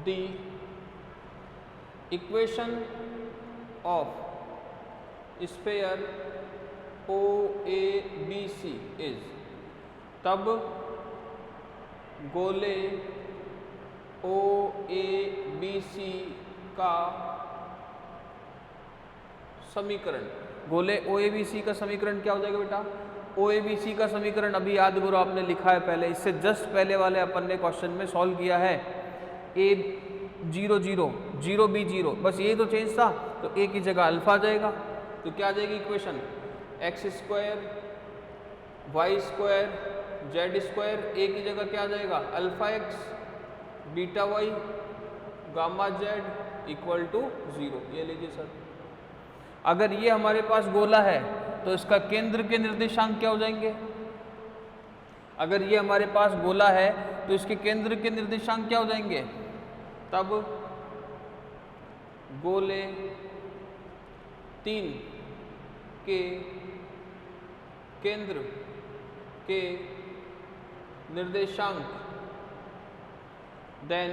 the equation of sphere OABC is, तब गोले OABC का समीकरण, गोले OABC का समीकरण क्या हो जाएगा बेटा? OABC का समीकरण अभी याद करो, आपने लिखा है पहले, इससे जस्ट पहले वाले अपन ने क्वेश्चन में सॉल्व किया है। A0 0 0 B 0, बस यही तो चेंज था, तो A की जगह अल्फा आ जाएगा। तो क्या आ जाएगी equation? x square y square z square, A की जगह क्या आ जाएगा? Alpha x beta y gamma z equal to 0। ये लीजिए सर, अगर ये हमारे पास गोला है तो इसका केंद्र के निर्देशांक क्या हो जाएंगे? अगर ये हमारे पास गोला है तो इसके केंद्र के निर्देशांक क्या हो जाएंगे? तब गोले 3 के केंद्र के निर्देशांक then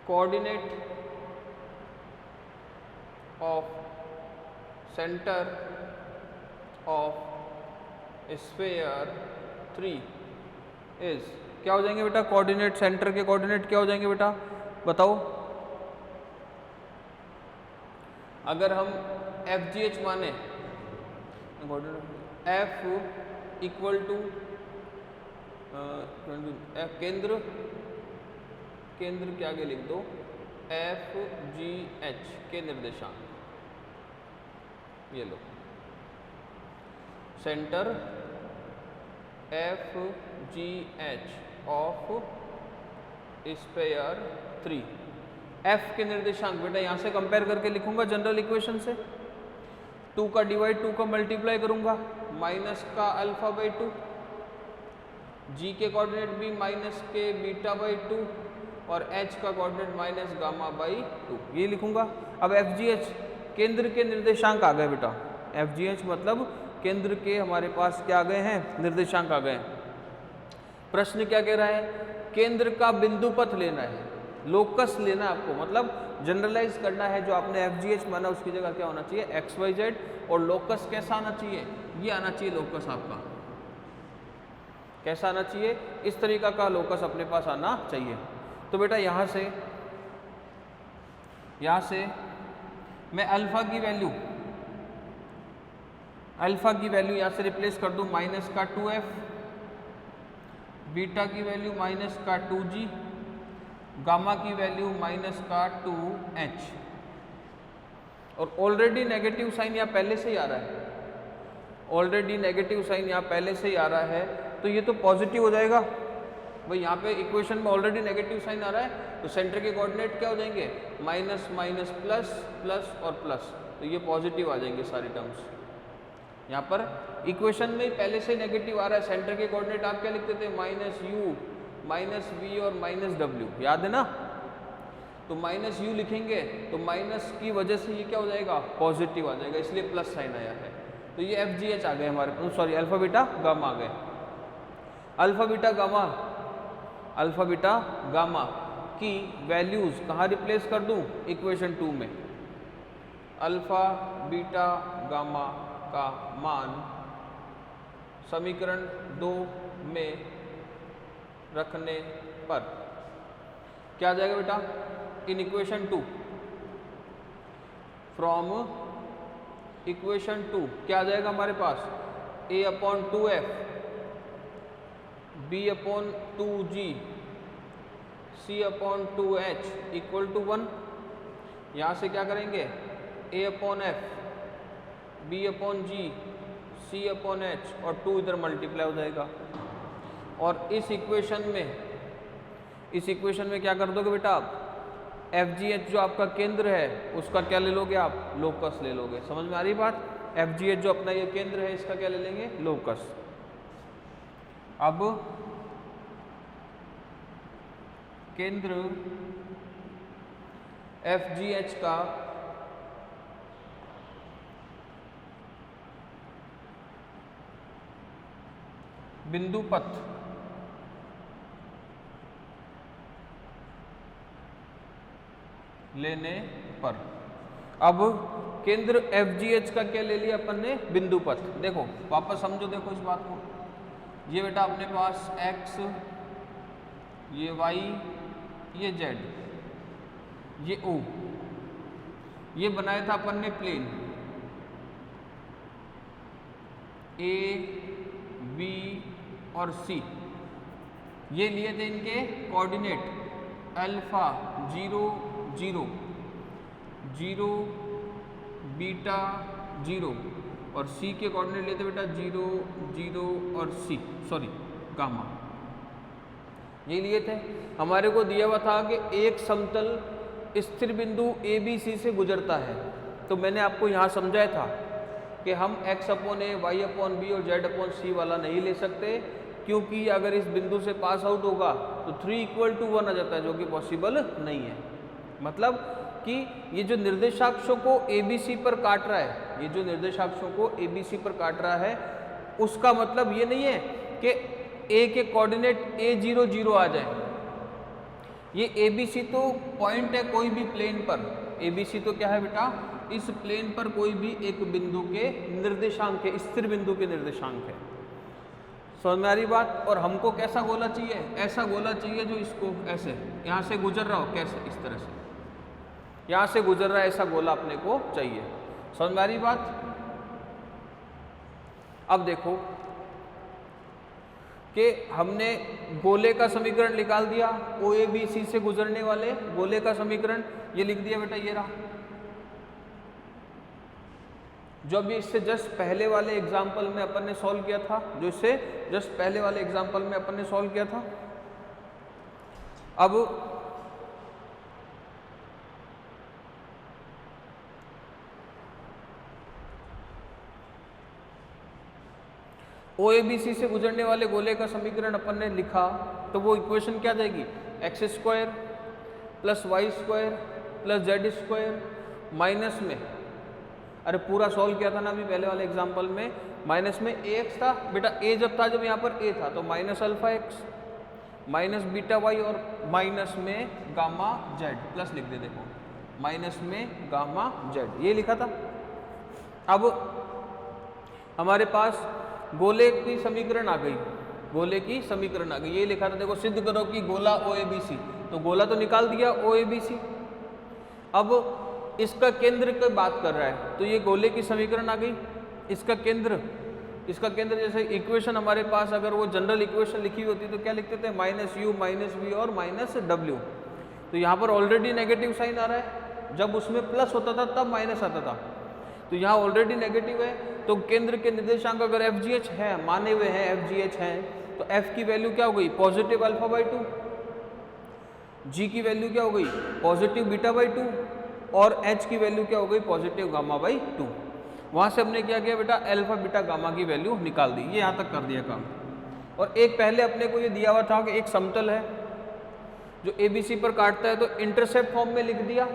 coordinate of centre of sphere 3 is, क्या हो जाएंगे बेटा? कोऑर्डिनेट, सेंटर के कोऑर्डिनेट क्या हो जाएंगे बेटा? बताओ। अगर हम FGH माने, F इक्वल टू केंद्र, केंद्र के आगे लिख दो FGH के निर्देशांक, ये लो centre FGH of sphere 3। F के निर्देशांक बेटा यहाँ से कंपेयर करके लिखूंगा जनरल इक्वेशन से, 2 का डिवाइड 2 का मल्टीप्लाई करूंगा, माइनस का अल्फा बाई 2, G के कोऑर्डिनेट भी माइनस के बीटा बाई 2 और H का कोऑर्डिनेट माइनस गामा बाई 2, ये लिखूंगा। अब FGH केंद्र के निर्देशांक आ गए बेटा, FGH मतलब केंद्र के हमारे पास क्या आ गए हैं? निर्देशांक आ गए। प्रश्न क्या कह रहा है? केंद्र का बिंदु पथ लेना है, लोकस लेना है आपको, मतलब जनरलाइज करना है। जो आपने FGH माना उसकी जगह क्या होना चाहिए? XYZ, और लोकस कैसा आना चाहिए? ये आना चाहिए लोकस आपका, कैसा आना चाहिए? इस तरीका का लोकस अपने पास आना चाहिए। तो बेटा यहाँ से मैं अल्फा की वैल्यू यहाँ से रिप्लेस कर दूं, माइनस का 2F, बीटा की वैल्यू माइनस का 2G, गामा की वैल्यू माइनस का 2H, और ऑलरेडी नेगेटिव साइन यहाँ पहले से ही आ रहा है, ऑलरेडी नेगेटिव साइन यहाँ पहले से ही आ रहा है, तो ये तो पॉजिटिव हो जाएगा भाई। यहाँ पे इक्वेशन में ऑलरेडी नेगेटिव साइन आ रहा है, तो सेंटर के कोऑर्डिनेट क्या हो जाएंगे? माइनस माइनस प्लस, प्लस और प्लस, तो ये पॉजिटिव आ जाएंगे सारी टर्म्स। यहाँ पर इक्वेशन में पहले से नेगेटिव आ रहा है, सेंटर के कोऑर्डिनेट आप क्या लिखते थे? माइनस यू, माइनस वी और माइनस डब्ल्यू, याद है ना? तो माइनस यू लिखेंगे तो माइनस की वजह से ये क्या हो जाएगा? पॉजिटिव आ जाएगा, इसलिए प्लस साइन आया है। तो ये FGH आ गए हमारे, सॉरी अल्फा बीटा गामा आ गए। अल्फा बीटा गामा की वैल्यूज कहाँ रिप्लेस कर दूं? इक्वेशन 2 में। अल्फा बीटा गामा का मान समीकरण 2 में रखने पर क्या आ जाएगा बेटा? इन इक्वेशन 2, फ्रॉम इक्वेशन 2 क्या आ जाएगा हमारे पास? A/2F, B/2G, C/2H equal to 1। यहाँ से क्या करेंगे? A/F, B/G, C/H और 2 इधर मल्टीप्लाई हो जाएगा। और इस इक्वेशन में क्या कर दोगे बेटा आप? FGH जो आपका केंद्र है उसका क्या ले लोगे आप? लोकस ले लोगे। समझ में आ रही बात? FGH जो अपना ये केंद्र है इसका क्या ले लेंगे? लोकस। अब केंद्र FGH का बिंदु पथ लेने पर। अब केंद्र FGH का क्या ले लिया अपन ने, बिंदु पथ। देखो वापस समझो, देखो इस बात को, ये बेटा अपने पास x, ये y, ये z, ये O, ये बनाया था अपन ने प्लेन A, B और C। ये लिए थे इनके कोऑर्डिनेट अल्फा 0 0 0 बीटा 0 और C के कोऑर्डिनेट लेते बेटा 0 0 और C सॉरी गामा। ये लिए थे। हमारे को दिया हुआ था कि एक समतल स्थिर बिंदु ABC से गुजरता है, तो मैंने आपको यहाँ समझाया था कि हम x/a, y/b और z/c वाला नहीं ले सकते, क्योंकि अगर इस बिंदु से पास आउट होगा तो 3=1 आ जाता है, जो कि पॉसिबल नहीं है। मतलब कि ये जो निर्देशाक्षों को ABC पर काट रहा है, ये जो निर्देशाक्षों को ABC पर काट रहा है, उसका मतलब ये नहीं है कि A के कोऑर्डिनेट A0 0 आ जाए। ये ABC तो पॉइंट है कोई भी प्लेन पर, ABC तो क्या है बेटा, इस प्लेन पर कोई भी एक बिंदु के निर्देशांक है, स्थिर बिंदु के निर्देशांक है। समझ में आ रही बात। और हमको कैसा गोला चाहिए, ऐसा गोला चाहिए जो इसको ऐसे यहाँ से गुजर रहा हो, कैसे इस तरह से यहाँ से गुजर रहा है, ऐसा गोला अपने को चाहिए। समझ में आ रही बात। अब देखो कि हमने गोले का समीकरण निकाल दिया, OABC से गुजरने वाले गोले का समीकरण ये लिख दिया बेटा, ये रहा। जो अभी इससे जस्ट पहले वाले एग्जाम्पल में अपन ने सॉल्व किया था, जो इससे जस्ट पहले वाले एग्जाम्पल में अपन ने सॉल्व किया था। अब OABC से गुजरने वाले गोले का समीकरण अपन ने लिखा, तो वो इक्वेशन क्या जाएगी, x² + y² + z² माइनस में, अरे पूरा सॉल्व किया था ना अभी पहले वाले एग्जाम्पल में, माइनस में ax था बेटा, a जब था, जब यहाँ पर a था तो -αx माइनस बीटा y और माइनस में गामा z प्लस लिख दे, देखो माइनस में गामा z, ये लिखा था। अब हमारे पास गोले की समीकरण आ गई, गोले की समीकरण आ गई, ये लिखा था, देखो सिद्ध करो कि गोला OABC, तो गोला तो निकाल दिया OABC। अब इसका केंद्र की बात कर रहा है, तो ये गोले की समीकरण आ गई। इसका केंद्र जैसे इक्वेशन हमारे पास अगर वो जनरल इक्वेशन लिखी होती तो क्या लिखते थे, -u -v और -w। तो यहाँ पर ऑलरेडी नेगेटिव साइन आ रहा है, जब उसमें प्लस होता था तब माइनस आता था, तो यहाँ ऑलरेडी नेगेटिव है। तो केंद्र के निर्देशांक अगर FGH है, माने हुए हैं FGH हैं, तो F की वैल्यू क्या हो गई, पॉजिटिव α/2, G की वैल्यू क्या हो गई, पॉजिटिव β/2 और H की वैल्यू क्या हो गई, पॉजिटिव γ/2। वहाँ से हमने क्या किया बेटा, अल्फा बीटा गामा की वैल्यू निकाल दी, ये यहाँ तक कर दिया काम। और एक पहले अपने को ये दिया हुआ था कि एक समतल है जो ABC पर काटता है, तो इंटरसेप्ट फॉर्म में लिख दिया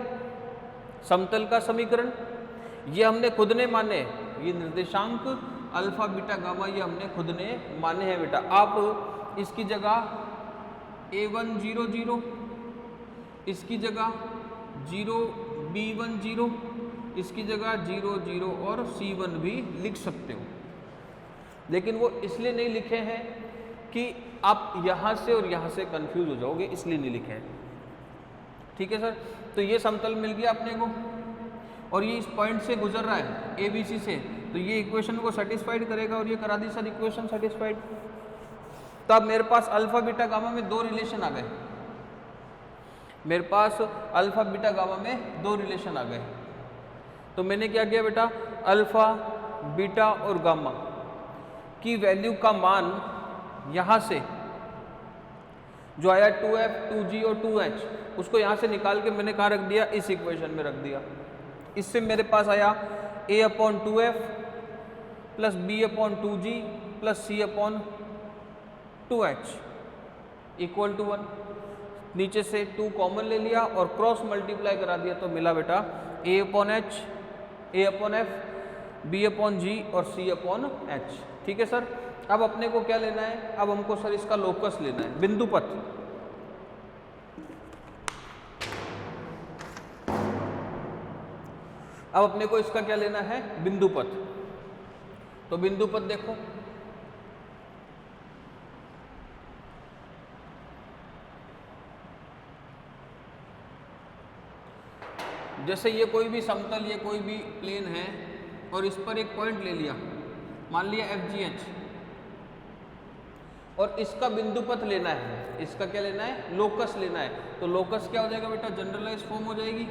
समतल का समीकरण। ये हमने खुद ने माने, ये निर्देशांक अल्फा बीटा गामा ये हमने खुद ने माने हैं बेटा। आप इसकी जगह A1 0 0, इसकी जगह 0 B1 0, इसकी जगह 0 0 और C1 भी लिख सकते हो, लेकिन वो इसलिए नहीं लिखे हैं कि आप यहाँ से और यहाँ से कंफ्यूज हो जाओगे, इसलिए नहीं लिखे हैं। ठीक है सर। तो ये समतल मिल गया अपने को और ये इस पॉइंट से गुजर रहा है ABC से, तो ये इक्वेशन को सेटिस्फाइड करेगा और ये करा दी सर इक्वेशन सेटिस्फाइड। तो अब मेरे पास अल्फा बीटा गामा में दो रिलेशन आ गए, मेरे पास अल्फा बीटा गामा में दो रिलेशन आ गए। तो मैंने क्या किया बेटा, अल्फा बीटा और गामा की वैल्यू का मान यहाँ से जो आया 2f 2g और 2h, उसको यहाँ से निकाल के मैंने कहाँ रख दिया, इस इक्वेशन में रख दिया। इससे मेरे पास आया a/2f plus b/2g plus c/2h equal to 1। नीचे से 2 कॉमन ले लिया और क्रॉस मल्टीप्लाई करा दिया, तो मिला बेटा a/h a/f b/g और c/h। ठीक है सर। अब अपने को क्या लेना है, अब हमको सर इसका लोकस लेना है, बिंदु पथ। अब अपने को इसका क्या लेना है, बिंदु पथ। तो बिंदु पथ देखो, जैसे ये कोई भी समतल, ये कोई भी प्लेन है और इस पर एक पॉइंट ले लिया, मान लिया FGH, और इसका बिंदु पथ लेना है, इसका क्या लेना है, लोकस लेना है। तो लोकस क्या हो जाएगा बेटा, जनरलाइज फॉर्म हो जाएगी,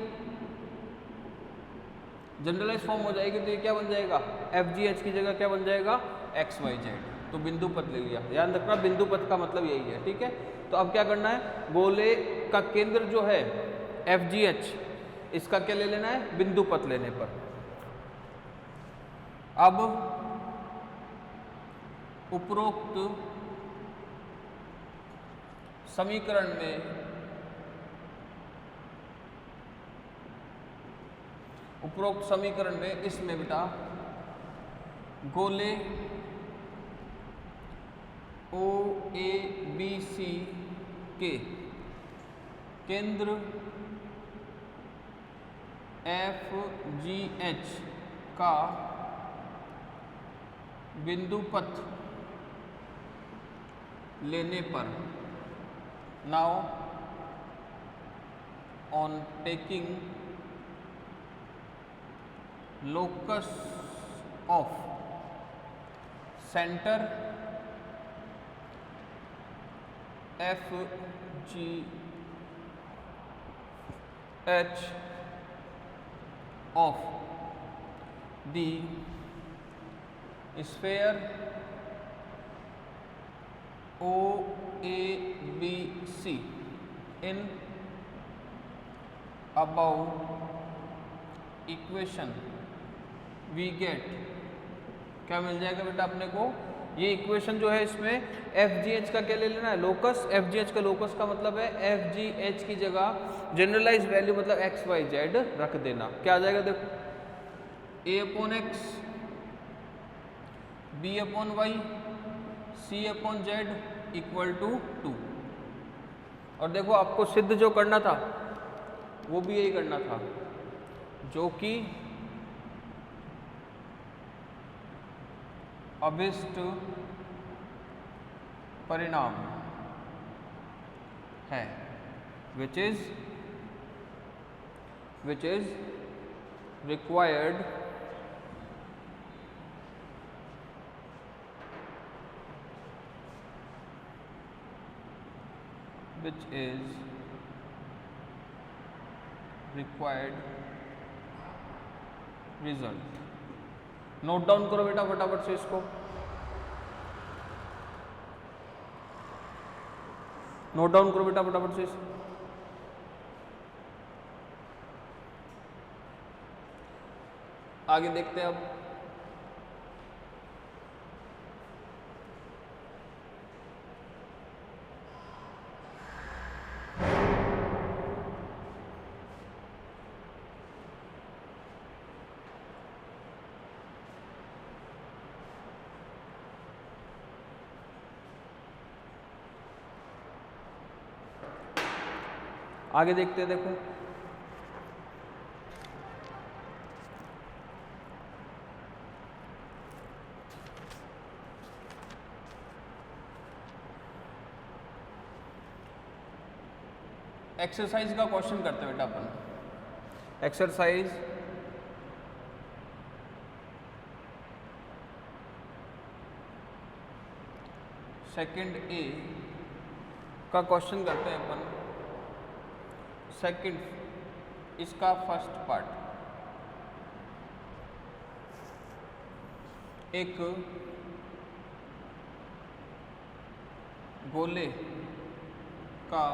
जनरलाइज फॉर्म हो जाएगी। तो ये क्या बन जाएगा, FGH की जगह क्या बन जाएगा, XYZ। तो बिंदु पथ ले लिया, याद रखना बिंदु पथ का मतलब यही है, ठीक है। तो अब क्या करना है, गोले का केंद्र जो है FGH, इसका क्या ले लेना है, बिंदु पथ लेने पर। अब उपरोक्त समीकरण में इसमें बेटा गोले OABC के केंद्र FGH का बिंदु पथ लेने पर, now on taking locus of center FGH of the sphere OABC in above equation we get, क्या मिल जाएगा बेटा अपने को, ये इक्वेशन जो है इसमें FGH का क्या ले लेना है, लोकस। FGH का लोकस का मतलब है FGH की जगह जनरलाइज वैल्यू मतलब XYZ रख देना। क्या आ जाएगा देखो, A/X, B/Y, C/Z equal to 2। और देखो आपको सिद्ध जो करना था वो भी यही करना था, जो कि अभिष्ट परिणाम है, which is required result. Note down करो बेटा फटाफट से इसको, नोट डाउन करो बेटा फटाफट से इसको। आगे देखते हैं अब, आगे देखते हैं। देखो एक्सरसाइज का क्वेश्चन करते हैं बेटा अपन। एक्सरसाइज सेकंड ए का क्वेश्चन करते हैं अपन। सेकंड, इसका फर्स्ट पार्ट, एक गोले का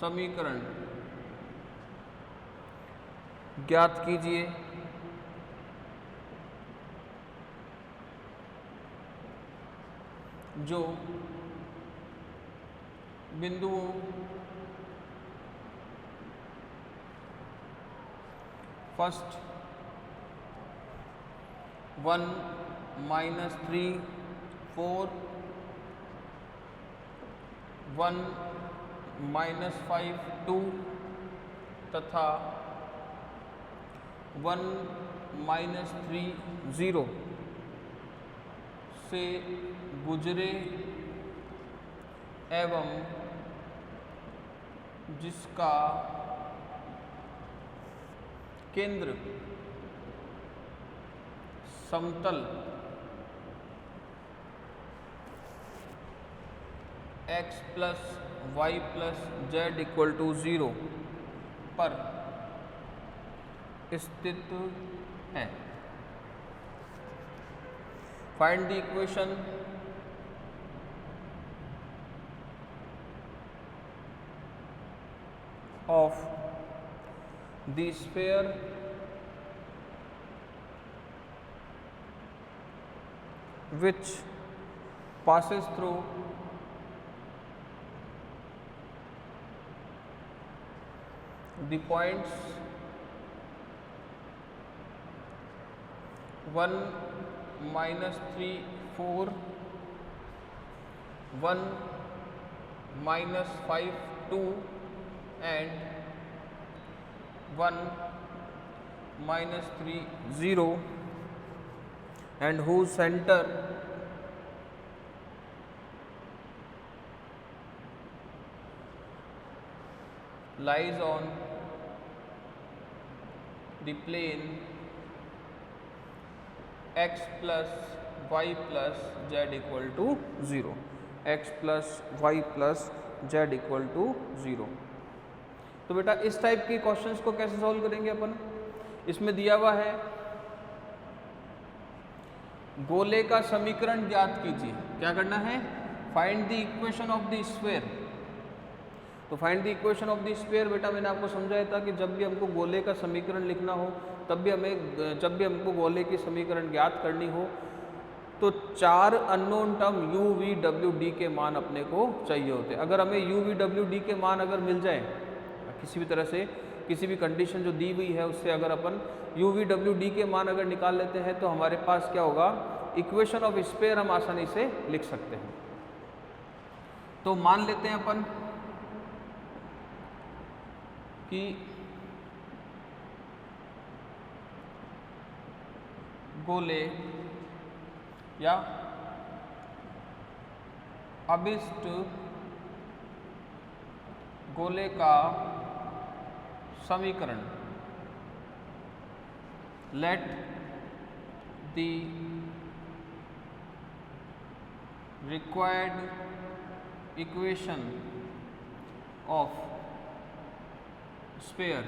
समीकरण ज्ञात कीजिए जो बिंदुओं फर्स्ट 1, -3, 4, 1, -5, 2 तथा 1 माइनस 3 0 से गुजरे एवं जिसका केंद्र समतल x plus y plus z equal to 0 पर स्थित है। Find the equation of the sphere which passes through the points 1 minus 3 4 1 minus 5 2 and 1 minus 3 0 and whose center lies on the plane x plus y plus z equal to 0, x plus y plus z equal to 0। तो बेटा इस type के questions को कैसे solve करेंगे अपन? इसमें दिया हुआ है गोले का समीकरण ज्ञात कीजिए। क्या करना है? Find the equation of the sphere. तो find the equation of the sphere बेटा मैंने आपको समझाया था कि जब भी हमको गोले का समीकरण लिखना हो जब भी हमको गोले की समीकरण ज्ञात करनी हो तो 4 unknown term u v w d के मान अपने को चाहिए होते हैं। अगर हमें u v w d के मान अगर मिल जाए किसी भी तरह से, किसी भी कंडीशन जो दी हुई है उससे अगर अपन u v w d के मान अगर निकाल लेते हैं तो हमारे पास क्या होगा? इक्वेशन ऑफ स्फीयर हम आसानी से लिख सकते हैं। तो मान लेते हैं अपन कि गोले या अभिष्ट गोले का समीकरण let the required equation of sphere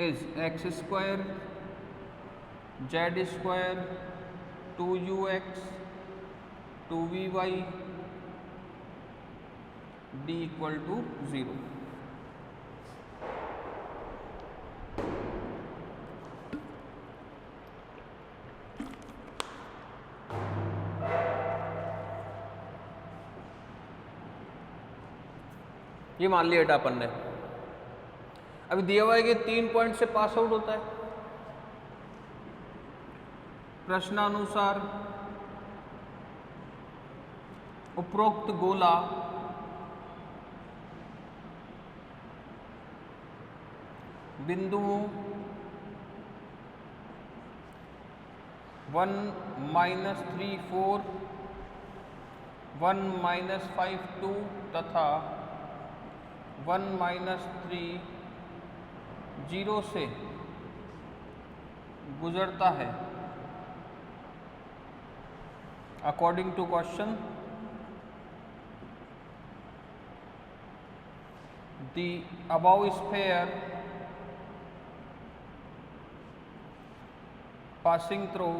is x square z square 2ux 2vy d equal to 0। ये मान लिया बेटा अपन ने। अभी दिया हुआ है कि 3 पॉइंट से पास आउट होता है। प्रश्नानुसार उपरोक्त गोला बिंदुओं 1 माइनस 3 4 1 माइनस 5 2 तथा 1 माइनस 3 0 से गुजरता है। According to question the above sphere passing through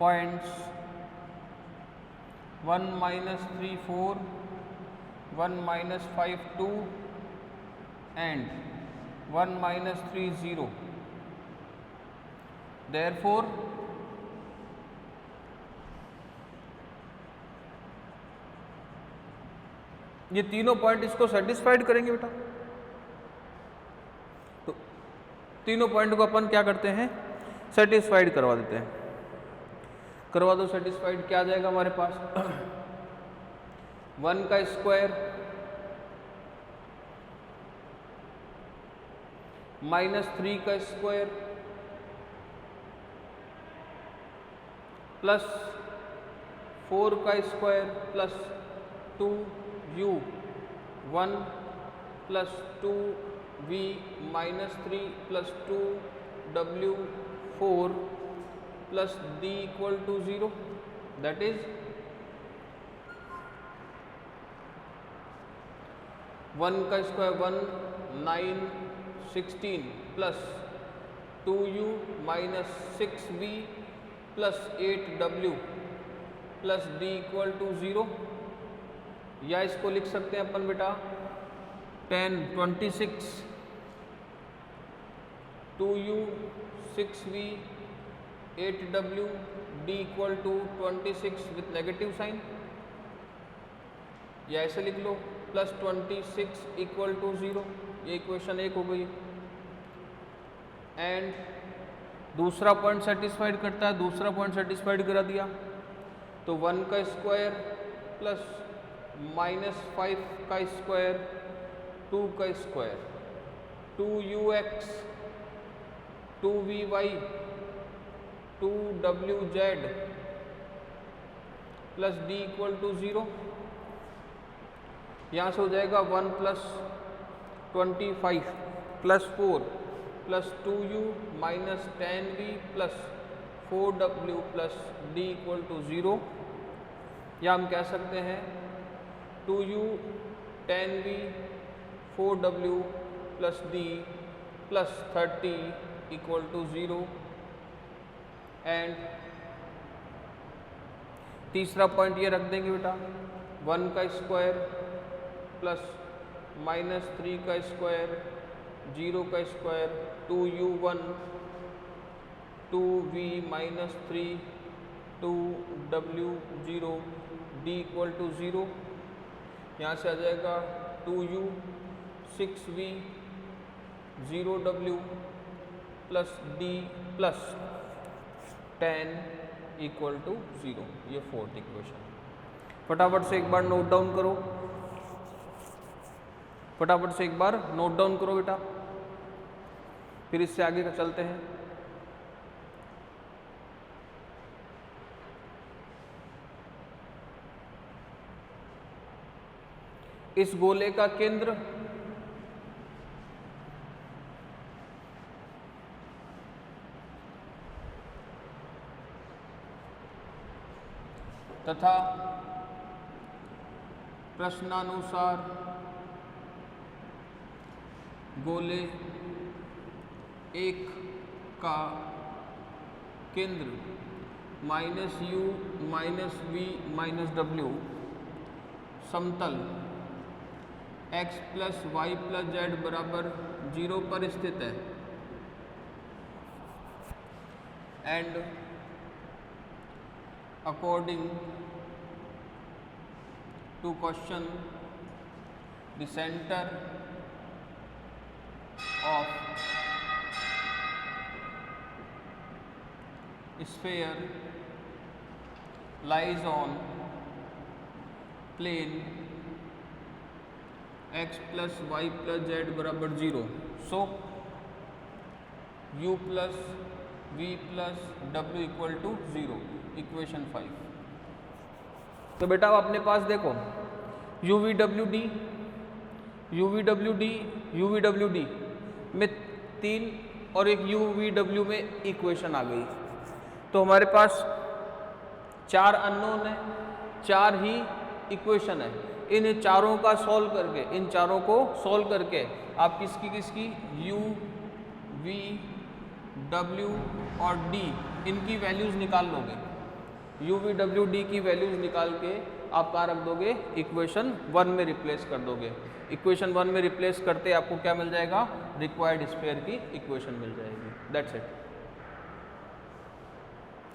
points 1 minus 3 4 1 minus 5 2 and 1 minus 3 0 therefore ये तीनों पॉइंट इसको सेटिस्फाइड करेंगे बेटा। तो तीनों पॉइंट को अपन क्या करते हैं? सेटिस्फाइड करवा देते हैं। करवा दो सेटिस्फाइड। क्या आ जाएगा हमारे पास? 1 का स्क्वायर -3 का स्क्वायर प्लस 4 का square plus 2u1 plus 2v -3 plus 2w4 plus d equal to 0, that is 1 का square 1 9 16 plus 2u minus 6v plus 8w plus d equal to 0, या इसको लिख सकते हैं अपन बेटा 10 26 2u 6v 8w d equal to 26 with negative sign, या ऐसे लिख लो प्लस 26 इक्वल टू 0, ये इक्वेशन 1 हो गई। एंड दूसरा पॉइंट सेटिस्फाइड करता है, दूसरा पॉइंट सेटिस्फाइड करा दिया तो 1 का स्क्वायर प्लस -5 का स्क्वायर 2 का square 2ux 2vy 2wz plus d equal to 0, यहाँ से हो जाएगा 1 plus 25 plus 4 plus 2u minus 10v plus 4w plus d equal to 0, या हम कह सकते हैं 2u 10v 4w plus d plus 30 equal to 0। And तीसरा पॉइंट ये रख देंगे बेटा 1 का स्क्वायर प्लस -3 का स्क्वायर 0 का square 2u1 2v minus 3 2w0 d equal to 0, यहाँ से आ जाएगा 2u 6v 0w plus d plus 10 equal to 0, ये फोर्थ इक्वेशन। फटाफट से एक बार नोट डाउन करो, फटाफट से एक बार नोट डाउन करो बेटा, फिर इससे आगे का चलते हैं। इस गोले का केंद्र तथा प्रश्नानुसार गोले 1 का केंद्र -u -v -w समतल x plus y plus z बराबर 0 पर स्थित है। And according to question the centre of sphere lies on plane x plus y plus z बराबर 0, so u plus v plus w equal to 0, equation 5। तो बेटा अब अपने पास देखो UVWD में 3 और एक UVW में इक्वेशन आ गई, तो हमारे पास 4 अननोन है, 4 ही इक्वेशन है। इन चारों का सॉल्व करके, इन चारों को सॉल्व करके आप किसकी U, V, W और D इनकी वैल्यूज़ निकाल लोगे। UVWD की वैल्यूज़ निकाल के आप कहाँ रख दोगे, इक्वेशन 1 में रिप्लेस कर दोगे। इक्वेशन 1 में रिप्लेस करते आपको क्या मिल जाएगा, रिक्वायर्ड स्फीयर की इक्वेशन मिल जाएगी। That's it.